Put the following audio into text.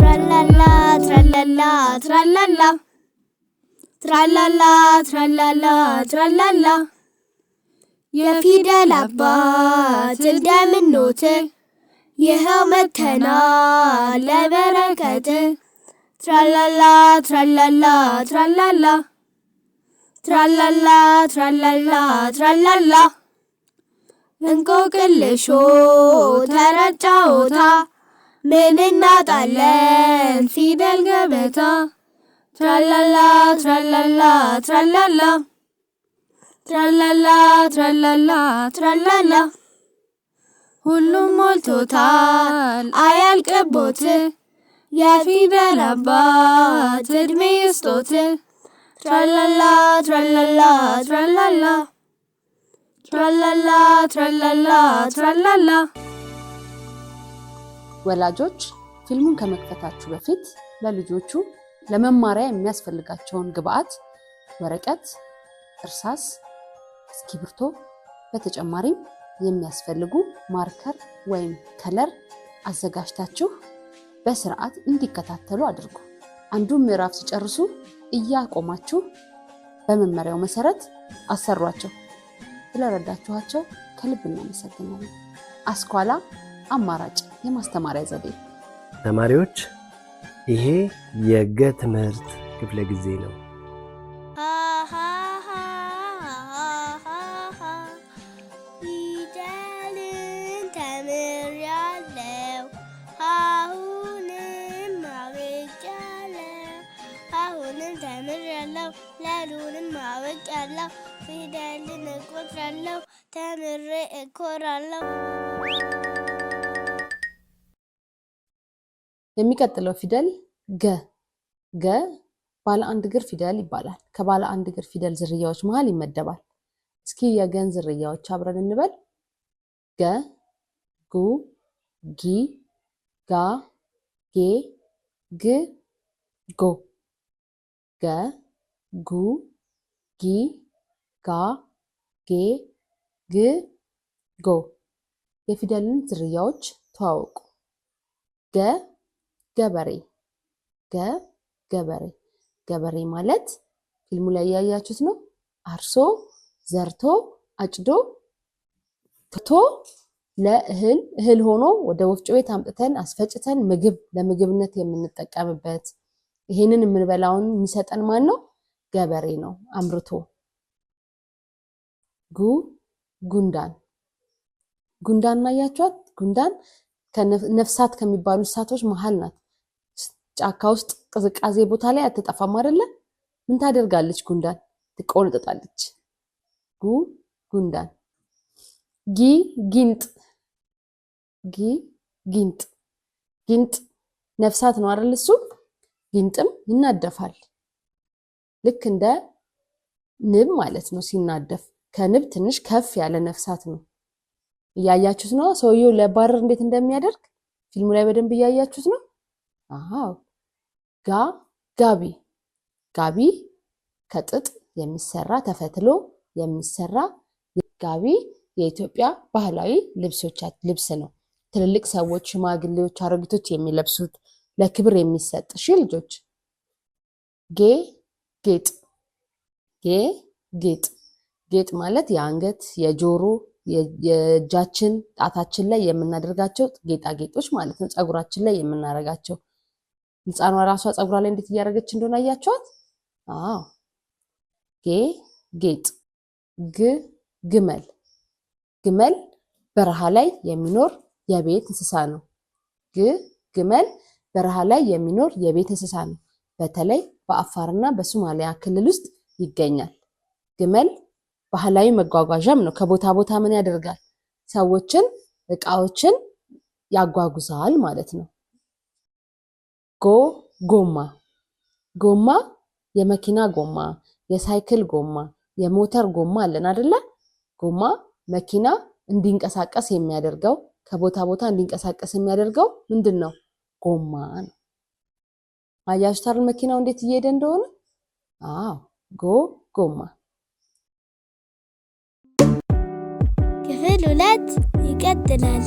Tralala, tralala, tralala. Tralala, tralala, tralala. የፊደል አባት እንደምንኖት ይኸው መተናል ለበረከት ትራላላ ትራላላ ትራላላ ትራላላ ትራላላ ትራላላ እንቆቅልሾ ተረት ጨዋታ ምን እናጣለን ፊደል ገበታ ትራላላ ትራላላ ትራላላ ትራላላ ትራላላ ትራላላ ሁሉም ሞልቶታል አያልቅቦት የፊደል አባት እድሜ ይስጦት ትራላላ ትራላላ ትራላላ ትራላላ ትራላላ ትራላላ። ወላጆች ፊልሙን ከመክፈታችሁ በፊት ለልጆቹ ለመማሪያ የሚያስፈልጋቸውን ግብአት ወረቀት፣ እርሳስ፣ እስክሪብቶ በተጨማሪም የሚያስፈልጉ ማርከር ወይም ከለር አዘጋጅታችሁ በስርዓት እንዲከታተሉ አድርጉ። አንዱን ምዕራፍ ሲጨርሱ እያቆማችሁ በመመሪያው መሰረት አሰሯቸው። ስለረዳችኋቸው ከልብ እናመሰግናለን። አስኳላ አማራጭ የማስተማሪያ ዘዴ። ተማሪዎች ይሄ የገ ትምህርት ክፍለ ጊዜ ነው። ፊደልን ተምሬያለሁ አሁንም አውቄያለሁ አሁንም ተምሬያለሁ ለሉንም አውቄያለሁ ፊደልን እቆጥራለሁ ተምሬ እኮራለሁ። የሚቀጥለው ፊደል ገ። ገ ባለ አንድ እግር ፊደል ይባላል። ከባለ አንድ እግር ፊደል ዝርያዎች መሃል ይመደባል። እስኪ የገን ዝርያዎች አብረን እንበል። ገ፣ ጉ፣ ጊ፣ ጋ፣ ጌ፣ ግ፣ ጎ። ገ፣ ጉ፣ ጊ፣ ጋ፣ ጌ፣ ግ፣ ጎ። የፊደልን ዝርያዎች ተዋወቁ። ገ ገበሬ። ገ ገበሬ። ገበሬ ማለት ፊልሙ ላይ ያያችሁት ነው። አርሶ ዘርቶ አጭዶ ትቶ ለእህል ሆኖ ወደ ወፍጮ ቤት አምጥተን አስፈጭተን ለምግብነት የምንጠቀምበት ይሄንን የምንበላውን የሚሰጠን ማን ነው? ገበሬ ነው አምርቶ። ጉ ጉንዳን። ጉንዳን ያያችኋት? ጉንዳን ነፍሳት ከሚባሉ እንስሳቶች መሃል ናት። ጫካ ውስጥ ቅዝቃዜ ቦታ ላይ አትጠፋም አይደለ? ምን ታደርጋለች ጉንዳን? ትቆነጥጣለች። ጉ ጉንዳን። ጊ ጊንጥ። ጊ ጊንጥ። ጊንጥ ነፍሳት ነው አይደል? እሱ ጊንጥም ይናደፋል። ልክ እንደ ንብ ማለት ነው ሲናደፍ። ከንብ ትንሽ ከፍ ያለ ነፍሳት ነው። እያያችሁት ነው ሰውየው ለባረር እንዴት እንደሚያደርግ ፊልሙ ላይ በደንብ እያያችሁት ነው። አዎ። ጋ ጋቢ። ጋቢ ከጥጥ የሚሰራ ተፈትሎ የሚሰራ ጋቢ የኢትዮጵያ ባህላዊ ልብስ ነው። ትልልቅ ሰዎች፣ ሽማግሌዎች፣ አሮጊቶች የሚለብሱት ለክብር የሚሰጥ። እሺ ልጆች። ጌ ጌጥ። ጌ ጌጥ። ጌጥ ማለት የአንገት፣ የጆሮ፣ የእጃችን ጣታችን ላይ የምናደርጋቸው ጌጣጌጦች ማለት ነው። ፀጉራችን ላይ የምናደርጋቸው። ህፃኗ ራሷ ፀጉሯ ላይ እንዴት እያደረገች እንደሆነ አያችኋት? አዎ። ጌ ጌጥ። ግ ግመል። ግመል በረሃ ላይ የሚኖር የቤት እንስሳ ነው። ግመል በረሃ ላይ የሚኖር የቤት እንስሳ ነው። በተለይ በአፋርና በሶማሊያ ክልል ውስጥ ይገኛል። ግመል ባህላዊ መጓጓዣም ነው። ከቦታ ቦታ ምን ያደርጋል? ሰዎችን፣ እቃዎችን ያጓጉዛል ማለት ነው። ጎማ። ጎማ የመኪና ጎማ፣ የሳይክል ጎማ፣ የሞተር ጎማ አለን አይደለ? ጎማ መኪና እንዲንቀሳቀስ የሚያደርገው ከቦታ ቦታ እንዲንቀሳቀስ የሚያደርገው ምንድን ነው? ጎማ ነው። አያችሁታል መኪናው እንዴት እየሄደ እንደሆነ? አዎ። ጎማ። ክፍል 2 ይቀጥላል።